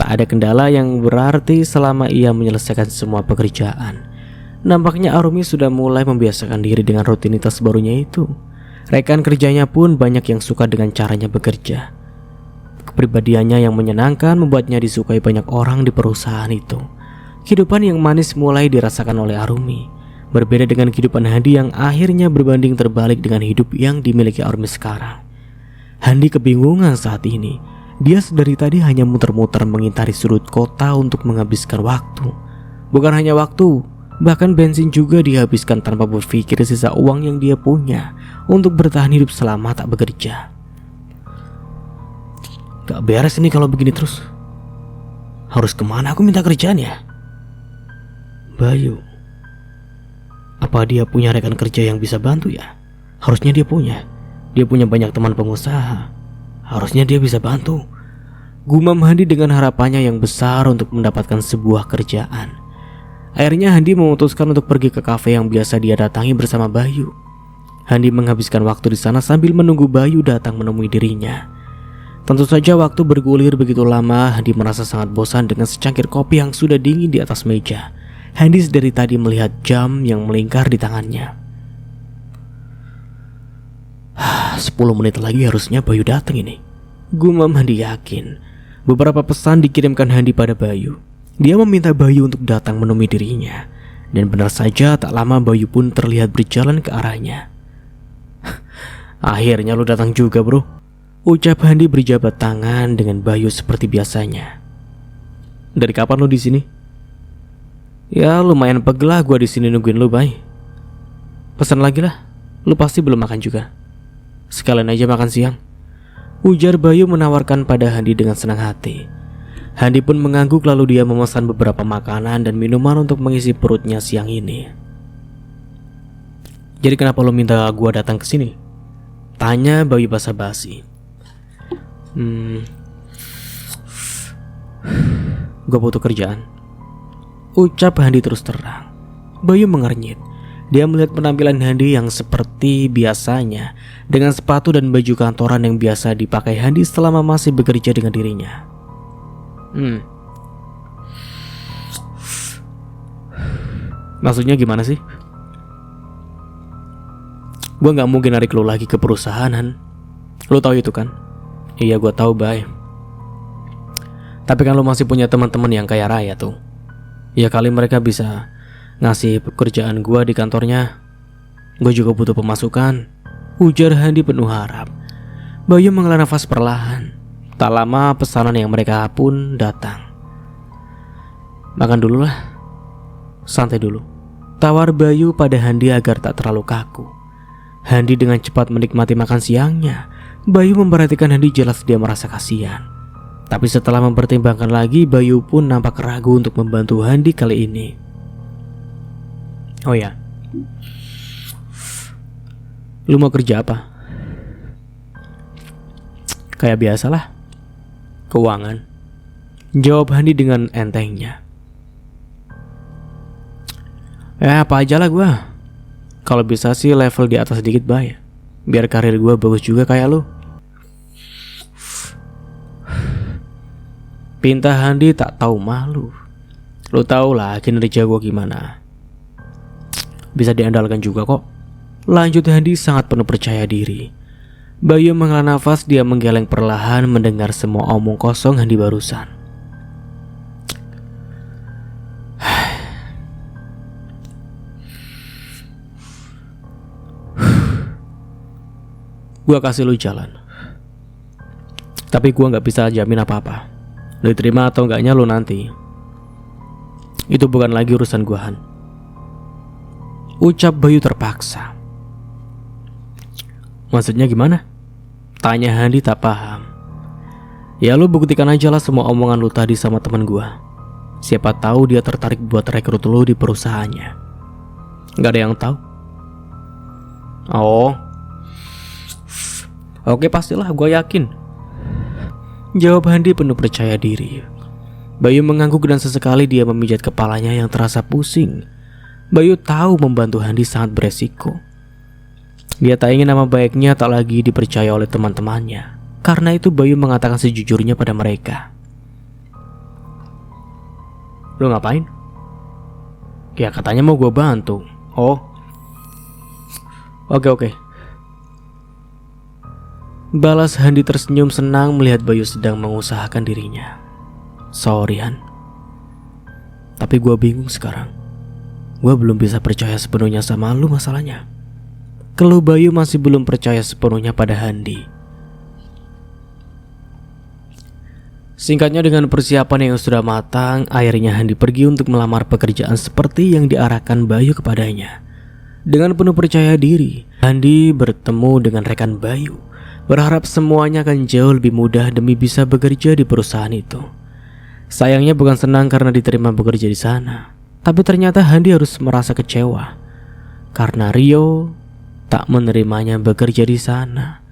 Tak ada kendala yang berarti selama ia menyelesaikan semua pekerjaan. Nampaknya Arumi sudah mulai membiasakan diri dengan rutinitas barunya itu. Rekan kerjanya pun banyak yang suka dengan caranya bekerja. Kepribadiannya yang menyenangkan membuatnya disukai banyak orang di perusahaan itu. Kehidupan yang manis mulai dirasakan oleh Arumi. Berbeda dengan kehidupan Handi yang akhirnya berbanding terbalik dengan hidup yang dimiliki Arumi sekarang. Handi kebingungan saat ini. Dia dari tadi hanya muter-muter mengitari sudut kota untuk menghabiskan waktu. Bukan hanya waktu, bahkan bensin juga dihabiskan tanpa berpikir sisa uang yang dia punya untuk bertahan hidup selama tak bekerja. Gak beres ini kalau begini terus. Harus kemana aku minta kerjaan ya? Bayu. Apa dia punya rekan kerja yang bisa bantu ya? Harusnya dia punya. Dia punya banyak teman pengusaha. Harusnya dia bisa bantu. Gumam Handi dengan harapannya yang besar untuk mendapatkan sebuah kerjaan. Akhirnya Handi memutuskan untuk pergi ke kafe yang biasa dia datangi bersama Bayu. Handi menghabiskan waktu di sana sambil menunggu Bayu datang menemui dirinya. Tentu saja waktu bergulir begitu lama, Handi merasa sangat bosan dengan secangkir kopi yang sudah dingin di atas meja. Handi dari tadi melihat jam yang melingkar di tangannya. 10 menit lagi harusnya Bayu datang ini. Gumam Handi yakin. Beberapa pesan dikirimkan Handi pada Bayu. Dia meminta Bayu untuk datang menemui dirinya. Dan benar saja tak lama Bayu pun terlihat berjalan ke arahnya. Akhirnya lu datang juga, bro. Ucap Handi berjabat tangan dengan Bayu seperti biasanya. Dari kapan lu di sini? Ya lumayan pegel lah gua di sini nungguin lu, Bay. Pesan lagi lah. Lu pasti belum makan juga. Sekalian aja makan siang. Ujar Bayu menawarkan pada Handi dengan senang hati. Handi pun mengangguk lalu dia memesan beberapa makanan dan minuman untuk mengisi perutnya siang ini. Jadi kenapa lo minta gua datang ke sini? Tanya Bayu basa-basi. Gua butuh kerjaan. Ucap Handi terus terang. Bayu mengernyit. Dia melihat penampilan Handi yang seperti biasanya, dengan sepatu dan baju kantoran yang biasa dipakai Handi selama masih bekerja dengan dirinya. Maksudnya gimana sih? Gue gak mungkin narik lo lagi ke perusahaan, Han. Lo tahu itu kan? Iya gue tahu, Bay. Tapi kan lo masih punya teman-teman yang kaya raya tuh. Ya kali mereka bisa ngasih pekerjaan gue di kantornya. Gue juga butuh pemasukan. ujar Handi penuh harap. Bayu menghela nafas perlahan. Tak lama pesanan yang mereka pun datang. Makan dulu lah, santai dulu, tawar Bayu pada Handi agar tak terlalu kaku. Handi dengan cepat menikmati makan siangnya. Bayu memperhatikan Handi, jelas dia merasa kasihan. Tapi setelah mempertimbangkan lagi, Bayu pun nampak ragu untuk membantu Handi kali ini. Oh ya, lu mau kerja apa? Kayak biasalah, keuangan, jawab Handi dengan entengnya. Apa aja lah gue. Kalau bisa sih level di atas sedikit bay, biar karir gue bagus juga kayak lu. Pinta Handi tak tahu malu. Lu tau lah kinerja gue gimana. Bisa diandalkan juga kok, lanjut Handi sangat penuh percaya diri. Bayu menghela nafas, dia menggeleng perlahan mendengar semua omong kosong Handi barusan. Gua kasih lu jalan, tapi gua gak bisa jamin apa-apa. Lu terima atau enggaknya lu nanti. Itu bukan lagi urusan gua, Han, ucap Bayu terpaksa. Maksudnya gimana? Tanya Handi tak paham. Ya lu buktikan aja lah semua omongan lu tadi sama teman gua. Siapa tahu dia tertarik buat rekrut lu di perusahaannya. Gak ada yang tahu. Oh, oke, pastilah, gue yakin, jawab Handi penuh percaya diri. Bayu mengangguk dan sesekali dia memijat kepalanya yang terasa pusing. Bayu tahu membantu Handi sangat beresiko. Dia tak ingin nama baiknya tak lagi dipercaya oleh teman-temannya. Karena itu Bayu mengatakan sejujurnya pada mereka. Lu ngapain? Ya katanya mau gue bantu. Oh, oke. Balas Handi tersenyum senang melihat Bayu sedang mengusahakan dirinya. Sorry Han, tapi gue bingung sekarang. Gue belum bisa percaya sepenuhnya sama lu masalahnya. Keluh Bayu masih belum percaya sepenuhnya pada Handi. Singkatnya, dengan persiapan yang sudah matang, akhirnya Handi pergi untuk melamar pekerjaan seperti yang diarahkan Bayu kepadanya. Dengan penuh percaya diri, Handi bertemu dengan rekan Bayu, berharap semuanya akan jauh lebih mudah demi bisa bekerja di perusahaan itu. Sayangnya bukan senang karena diterima bekerja di sana, tapi ternyata Handi harus merasa kecewa karena Rio tak menerimanya bekerja di sana.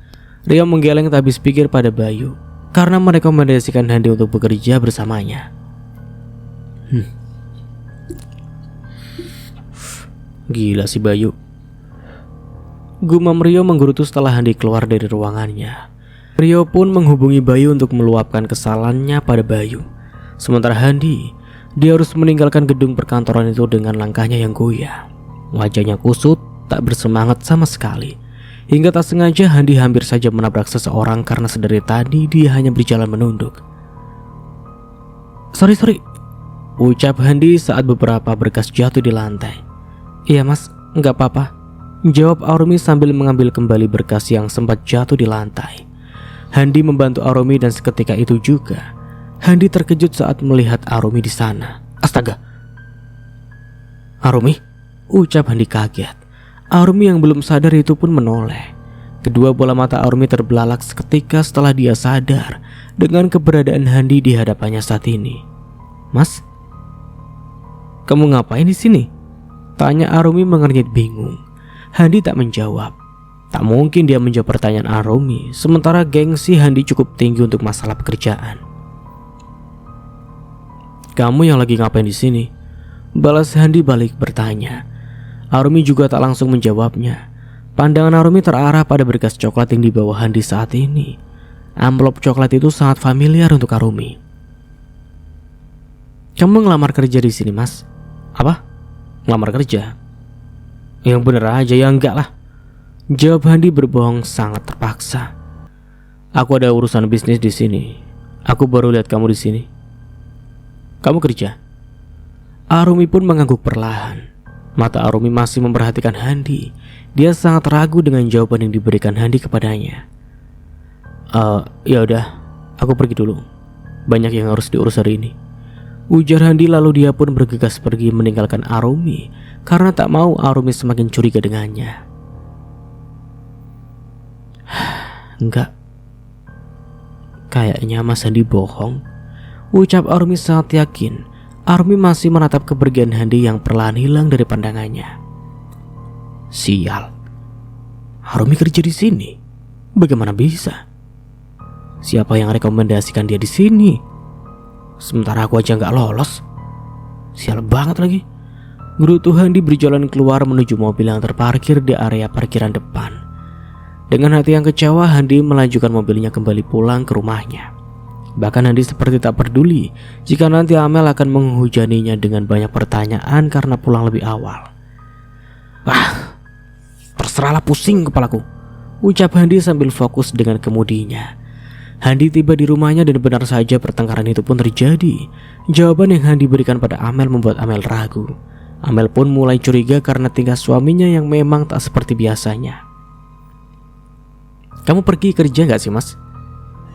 Rio menggeleng tak habis pikir pada Bayu karena merekomendasikan Handi untuk bekerja bersamanya. Gila si Bayu, gumam Rio menggerutu setelah Handi keluar dari ruangannya. Rio pun menghubungi Bayu untuk meluapkan kesalahannya pada Bayu. Sementara Handi, dia harus meninggalkan gedung perkantoran itu dengan langkahnya yang goyah. Wajahnya kusut, tak bersemangat sama sekali. Hingga tak sengaja Handi hampir saja menabrak seseorang karena sedari tadi dia hanya berjalan menunduk. Sorry, ucap Handi saat beberapa berkas jatuh di lantai. Iya mas, gak apa-apa, jawab Arumi sambil mengambil kembali berkas yang sempat jatuh di lantai. Handi membantu Arumi dan seketika itu juga Handi terkejut saat melihat Arumi di sana. Astaga, Arumi, ucap Handi kaget. Arumi yang belum sadar itu pun menoleh. Kedua bola mata Arumi terbelalak seketika setelah dia sadar dengan keberadaan Handi di hadapannya saat ini. Mas, kamu ngapain di sini? Tanya Arumi mengernyit bingung. Handi tak menjawab. Tak mungkin dia menjawab pertanyaan Arumi, sementara gengsi Handi cukup tinggi untuk masalah pekerjaan. Kamu yang lagi ngapain di sini? Balas Handi balik bertanya. Arumi juga tak langsung menjawabnya. Pandangan Arumi terarah pada berkas coklat yang dibawa Handi saat ini. Amplop coklat itu sangat familiar untuk Arumi. Kamu ngelamar kerja di sini, Mas? Apa? Ngelamar kerja? Yang bener aja ya, enggak lah, jawab Handi berbohong sangat terpaksa. Aku ada urusan bisnis di sini. Aku baru lihat kamu di sini. Kamu kerja? Arumi pun mengangguk perlahan. Mata Arumi masih memperhatikan Handi. Dia sangat ragu dengan jawaban yang diberikan Handi kepadanya. Ya udah, aku pergi dulu. Banyak yang harus diurus hari ini, ujar Handi, lalu dia pun bergegas pergi meninggalkan Arumi karena tak mau Arumi semakin curiga dengannya. Enggak, kayaknya Mas Handi bohong, ucap Arumi sangat yakin. Arumi masih menatap kepergian Handi yang perlahan hilang dari pandangannya. Sial, Arumi kerja di sini. Bagaimana bisa? Siapa yang rekomendasikan dia di sini? Sementara aku aja nggak lolos. Sial banget lagi. Gerutu Handi berjalan keluar menuju mobil yang terparkir di area parkiran depan. Dengan hati yang kecewa, Handi melanjutkan mobilnya kembali pulang ke rumahnya. Bahkan Handi seperti tak peduli jika nanti Amel akan menghujaninya dengan banyak pertanyaan karena pulang lebih awal. Terserahlah, pusing kepalaku, ucap Handi sambil fokus dengan kemudinya. Handi tiba di rumahnya dan benar saja pertengkaran itu pun terjadi. Jawaban yang Handi berikan pada Amel membuat Amel ragu. Amel pun mulai curiga karena tingkah suaminya yang memang tak seperti biasanya. Kamu pergi kerja gak sih, Mas?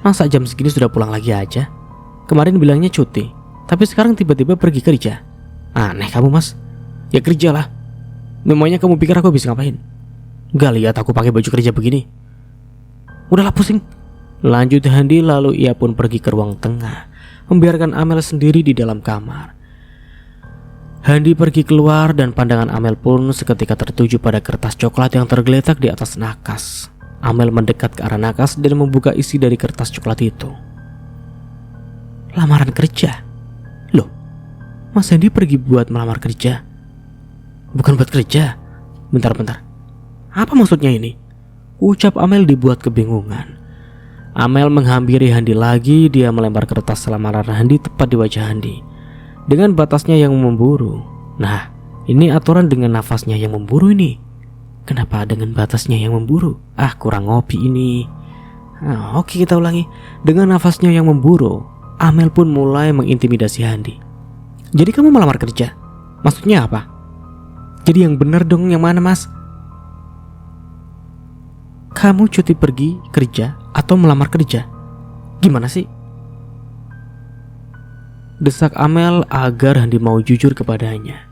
Masa jam segini sudah pulang lagi aja? Kemarin bilangnya cuti, tapi sekarang tiba-tiba pergi kerja. Aneh kamu, Mas. Ya kerjalah. Memangnya kamu pikir aku bisa ngapain? Gak lihat aku pakai baju kerja begini? Udahlah, pusing, lanjut Handi, lalu ia pun pergi ke ruang tengah, membiarkan Amel sendiri di dalam kamar. Handi pergi keluar dan pandangan Amel pun seketika tertuju pada kertas coklat yang tergeletak di atas nakas. Amel mendekat ke arah nakas dan membuka isi dari kertas coklat itu. Lamaran kerja? Loh, Mas Handi pergi buat melamar kerja? Bukan buat kerja? Bentar. Apa maksudnya ini? Ucap Amel dibuat kebingungan. Amel menghampiri Handi lagi. Dia melempar kertas lamaran Handi tepat di wajah Handi dengan batasnya yang memburu. Nah, ini aturan dengan nafasnya yang memburu ini. Kenapa dengan batasnya yang memburu? Kurang ngopi ini. Oke, kita ulangi. Dengan nafasnya yang memburu, Amel pun mulai mengintimidasi Handi. Jadi kamu melamar kerja? Maksudnya apa? Jadi yang benar dong, yang mana, Mas? Kamu cuti pergi kerja atau melamar kerja? Gimana sih? Desak Amel agar Handi mau jujur kepadanya.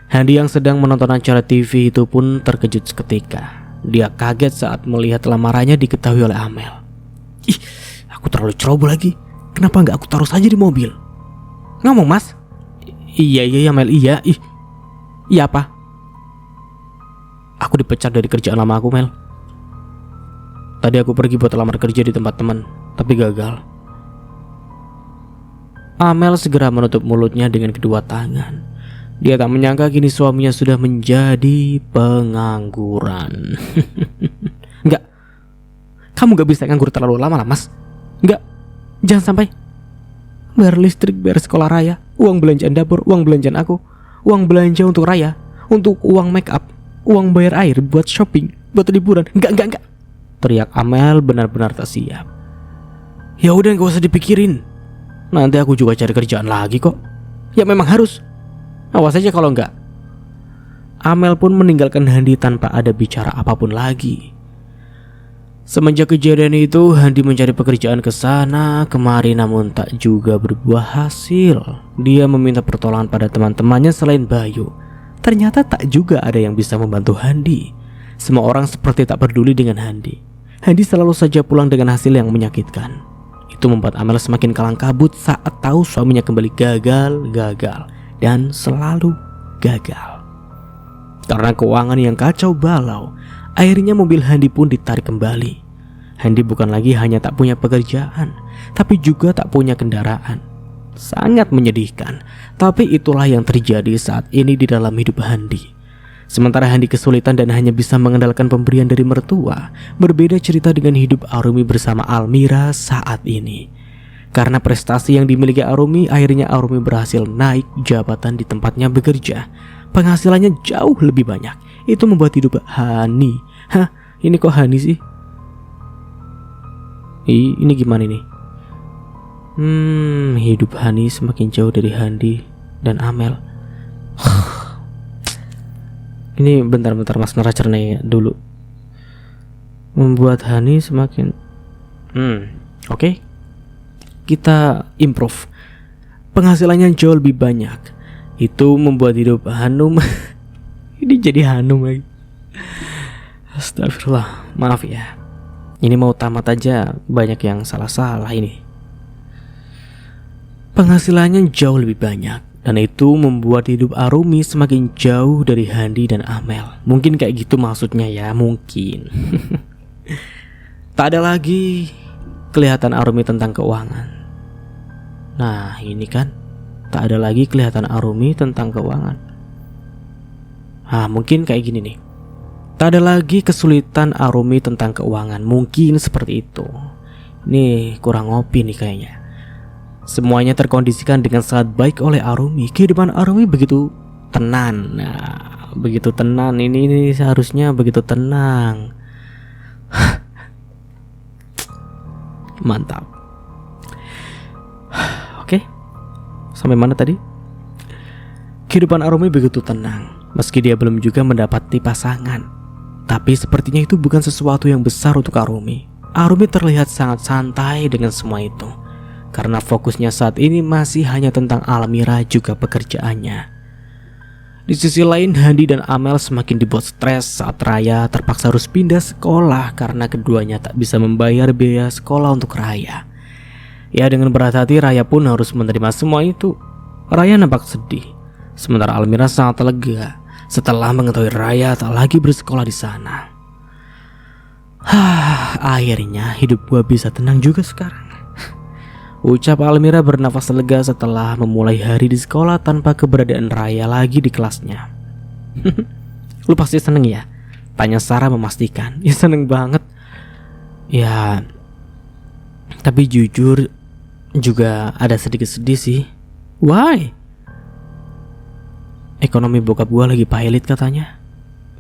Handi yang sedang menonton acara TV itu pun terkejut seketika. Dia kaget saat melihat lamarannya diketahui oleh Amel. Aku terlalu ceroboh lagi. Kenapa nggak aku taruh saja di mobil? Ngomong, Mas. Iya Amel, iya. Iya apa? Aku dipecat dari kerjaan lama aku, Mel. Tadi aku pergi buat lamar kerja di tempat teman, tapi gagal. Amel segera menutup mulutnya dengan kedua tangan. Dia tak menyangka kini suaminya sudah menjadi pengangguran. Enggak, kamu gak bisa nganggur terlalu lama lah, Mas. Enggak, jangan sampai. Bayar listrik, bayar sekolah Raya, uang belanjaan dapur, uang belanjaan aku, uang belanja untuk Raya, untuk uang make up, uang bayar air, buat shopping, buat liburan. Enggak, teriak Amel benar-benar tak siap. Ya udah, gak usah dipikirin. Nanti aku juga cari kerjaan lagi kok. Ya memang harus. Awas aja kalau enggak. Amel pun meninggalkan Handi tanpa ada bicara apapun lagi. Semenjak kejadian itu, Handi mencari pekerjaan ke sana kemari namun tak juga berbuah hasil. Dia meminta pertolongan pada teman-temannya selain Bayu. Ternyata tak juga ada yang bisa membantu Handi. Semua orang seperti tak peduli dengan Handi. Handi selalu saja pulang dengan hasil yang menyakitkan. Itu membuat Amel semakin kalang kabut saat tahu suaminya kembali gagal dan selalu gagal. Karena keuangan yang kacau balau, akhirnya mobil Handi pun ditarik kembali. Handi bukan lagi hanya tak punya pekerjaan, tapi juga tak punya kendaraan. Sangat menyedihkan, tapi itulah yang terjadi saat ini di dalam hidup Handi. Sementara Handi kesulitan dan hanya bisa mengandalkan pemberian dari mertua, berbeda cerita dengan hidup Arumi bersama Almira saat ini. Karena prestasi yang dimiliki Arumi, akhirnya Arumi berhasil naik jabatan di tempatnya bekerja. Penghasilannya jauh lebih banyak. Itu membuat hidup Hani. Ini kok Hani sih? Ini gimana nih? Hidup Hani semakin jauh dari Handi dan Amel. Ini bentar Mas Nara cerna dulu. Membuat Hani semakin oke. Kita improve. Penghasilannya jauh lebih banyak. Itu membuat hidup Hanum ini jadi Hanum lagi. Astagfirullah, maaf ya. Ini mau tamat aja banyak yang salah-salah ini. Penghasilannya jauh lebih banyak, dan itu membuat hidup Arumi semakin jauh dari Handi dan Amel. Mungkin kayak gitu maksudnya ya, mungkin. Tak ada lagi kelihatan Arumi tentang keuangan. Nah ini kan, tak ada lagi kelihatan Arumi tentang keuangan. Mungkin kayak gini nih. Tak ada lagi kesulitan Arumi tentang keuangan. Mungkin seperti itu. Ini kurang ngopi nih kayaknya. Semuanya terkondisikan dengan sangat baik oleh Arumi. Kehidupan Arumi begitu tenang. Nah, begitu tenang. Ini seharusnya begitu tenang. Mantap. Oke. Sampai mana tadi? Kehidupan Arumi begitu tenang. Meski dia belum juga mendapati pasangan. Tapi sepertinya itu bukan sesuatu yang besar untuk Arumi. Arumi terlihat sangat santai dengan semua itu. Karena fokusnya saat ini masih hanya tentang Almira juga pekerjaannya. Di sisi lain, Handi dan Amel semakin dibuat stres saat Raya terpaksa harus pindah sekolah karena keduanya tak bisa membayar biaya sekolah untuk Raya. Ya, dengan berat hati Raya pun harus menerima semua itu. Raya nampak sedih, sementara Almira sangat lega setelah mengetahui Raya tak lagi bersekolah di sana. Akhirnya hidup gua bisa tenang juga sekarang. Ucap Almira bernafas lega setelah memulai hari di sekolah tanpa keberadaan Raya lagi di kelasnya. Lu pasti seneng ya? Tanya Sarah memastikan. Ya seneng banget. Ya, tapi jujur juga ada sedikit sedih sih. Why? Ekonomi bokap gua lagi pailit katanya.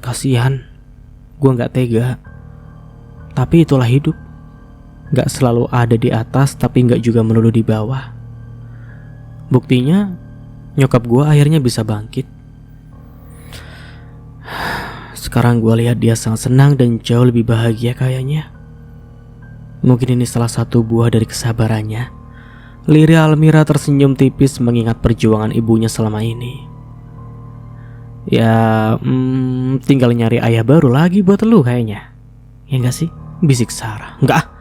Kasihan. Gua gak tega. Tapi itulah hidup. Gak selalu ada di atas, tapi gak juga melulu di bawah. Buktinya, nyokap gue akhirnya bisa bangkit. Sekarang gue lihat dia sangat senang dan jauh lebih bahagia kayaknya. Mungkin ini salah satu buah dari kesabarannya. Lirik Almira tersenyum tipis mengingat perjuangan ibunya selama ini. Ya, tinggal nyari ayah baru lagi buat lu kayaknya. Ya gak sih? Bisik Sarah. Enggak.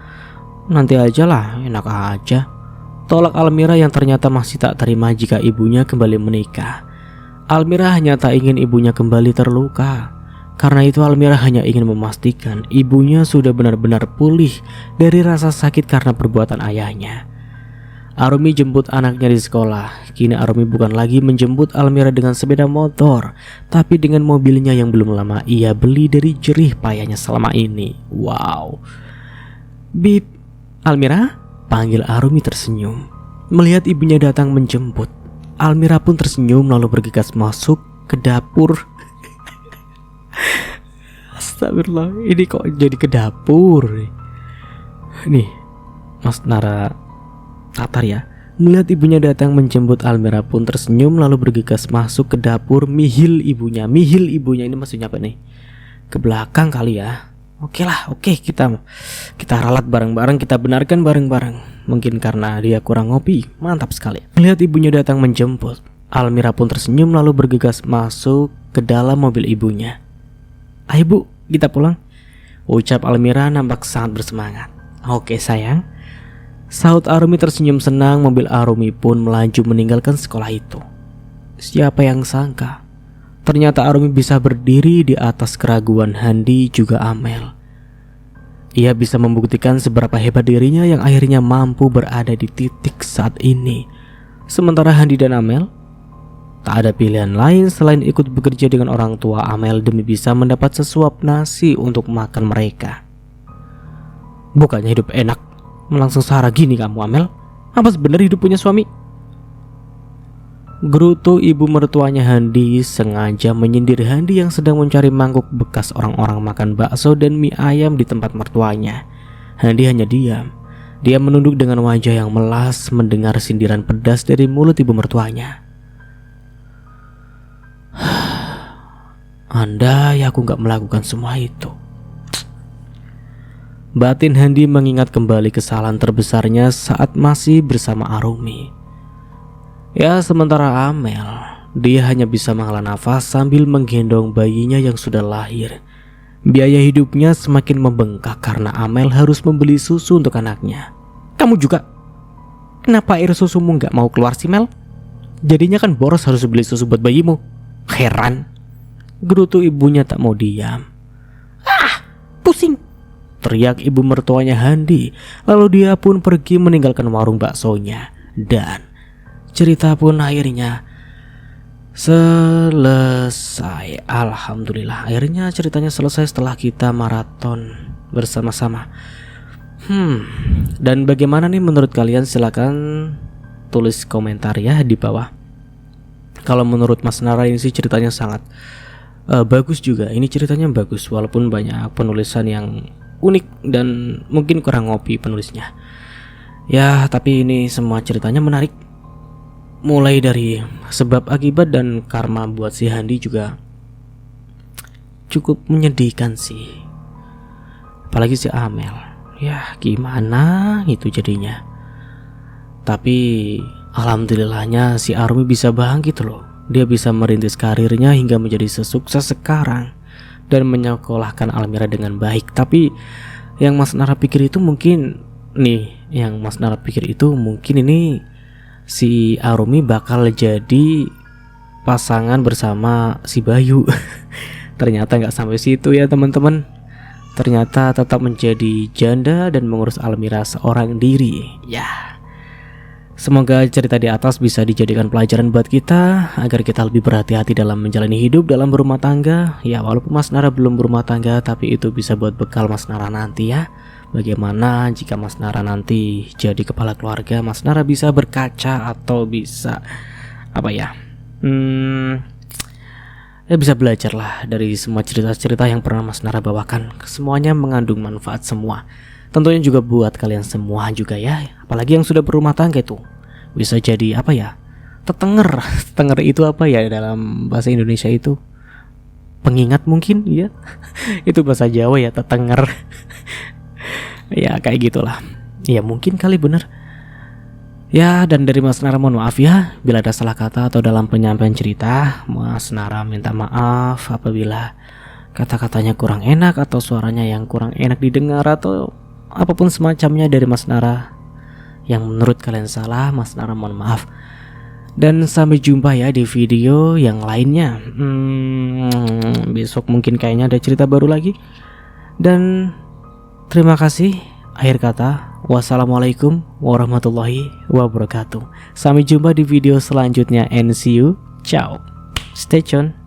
Nanti aja lah, enak aja. Tolak Almira yang ternyata masih tak terima jika ibunya kembali menikah. Almira hanya tak ingin ibunya kembali terluka. Karena itu Almira hanya ingin memastikan ibunya sudah benar-benar pulih dari rasa sakit karena perbuatan ayahnya. Arumi jemput anaknya di sekolah. Kini Arumi bukan lagi menjemput Almira dengan sepeda motor, tapi dengan mobilnya yang belum lama ia beli dari jerih payahnya selama ini. Wow. Bip. Almira, panggil Arumi tersenyum. Melihat ibunya datang menjemput, Almira pun tersenyum lalu bergegas masuk ke dapur. Astagfirullah, ini kok jadi ke dapur? Nih, Mas Nara Tatar ya. Melihat ibunya datang menjemput, Almira pun tersenyum lalu bergegas masuk ke dapur. Mihil ibunya ini maksudnya apa nih? Ke belakang kali ya. Oke, kita ralat bareng-bareng, kita benarkan bareng-bareng. Mungkin karena dia kurang ngopi. Mantap sekali. Melihat ibunya datang menjemput, Almira pun tersenyum lalu bergegas masuk ke dalam mobil ibunya. Ayo bu, kita pulang. Ucap Almira nampak sangat bersemangat. Oke sayang. Sahut Arumi tersenyum senang. Mobil Arumi pun melaju meninggalkan sekolah itu. Siapa yang sangka ternyata Arumi bisa berdiri di atas keraguan Handi juga Amel. Ia bisa membuktikan seberapa hebat dirinya yang akhirnya mampu berada di titik saat ini. Sementara Handi dan Amel tak ada pilihan lain selain ikut bekerja dengan orang tua Amel demi bisa mendapat sesuap nasi untuk makan mereka. Bukannya hidup enak, melangsung sehara gini kamu Amel? Apa sebenarnya hidup punya suami? Gerutu ibu mertuanya Handi sengaja menyindir Handi yang sedang mencari mangkuk bekas orang-orang makan bakso dan mie ayam di tempat mertuanya. Handi hanya diam. Dia menunduk dengan wajah yang melas mendengar sindiran pedas dari mulut ibu mertuanya. Andai aku gak melakukan semua itu. Batin Handi mengingat kembali kesalahan terbesarnya saat masih bersama Arumi. Ya, sementara Amel, dia hanya bisa menghela nafas sambil menggendong bayinya yang sudah lahir. Biaya hidupnya semakin membengkak karena Amel harus membeli susu untuk anaknya. Kamu juga? Kenapa air susumu gak mau keluar sih, Mel? Jadinya kan boros harus beli susu buat bayimu. Heran. Gerutu ibunya tak mau diam. Ah, pusing, teriak ibu mertuanya Handi. Lalu dia pun pergi meninggalkan warung baksonya. Dan cerita pun akhirnya selesai. Alhamdulillah, akhirnya ceritanya selesai setelah kita maraton bersama-sama. Dan bagaimana nih menurut kalian? Silakan tulis komentar ya di bawah. Kalau menurut Mas Nara ini sih ceritanya sangat bagus juga. Ini ceritanya bagus walaupun banyak penulisan yang unik dan mungkin kurang ngopi penulisnya. Ya, tapi ini semua ceritanya menarik. Mulai dari sebab akibat dan karma buat si Handi juga cukup menyedihkan sih. Apalagi si Amel. Ya, gimana itu jadinya. Tapi alhamdulillahnya si Arumi bisa bangkit loh. Dia bisa merintis karirnya hingga menjadi sesukses sekarang dan menyekolahkan Almira dengan baik. Tapi yang Mas Nara pikir itu mungkin ini si Arumi bakal jadi pasangan bersama si Bayu. Ternyata nggak sampai situ ya teman-teman. Ternyata tetap menjadi janda dan mengurus Almira seorang diri. Ya, semoga cerita di atas bisa dijadikan pelajaran buat kita agar kita lebih berhati-hati dalam menjalani hidup dalam berumah tangga. Ya, walaupun Mas Nara belum berumah tangga, tapi itu bisa buat bekal Mas Nara nanti ya. Bagaimana jika Mas Nara nanti jadi kepala keluarga, Mas Nara bisa berkaca atau bisa bisa belajar lah dari semua cerita-cerita yang pernah Mas Nara bawakan. Semuanya mengandung manfaat semua. Tentunya juga buat kalian semua juga ya. Apalagi yang sudah berumah tangga itu bisa jadi tetenger. Tetenger itu apa ya dalam bahasa Indonesia itu? Pengingat mungkin ya. Itu bahasa Jawa ya, tetenger. Ya kayak gitulah. Ya mungkin kali bener. Ya, dan dari Mas Nara mohon maaf ya bila ada salah kata atau dalam penyampaian cerita. Mas Nara minta maaf apabila kata-katanya kurang enak atau suaranya yang kurang enak didengar atau apapun semacamnya dari Mas Nara yang menurut kalian salah. Mas Nara mohon maaf. Dan sampai jumpa ya di video yang lainnya. Besok mungkin kayaknya ada cerita baru lagi. Dan terima kasih. Akhir kata, wassalamualaikum warahmatullahi wabarakatuh. Sampai jumpa di video selanjutnya and see you. Ciao. Stay tune.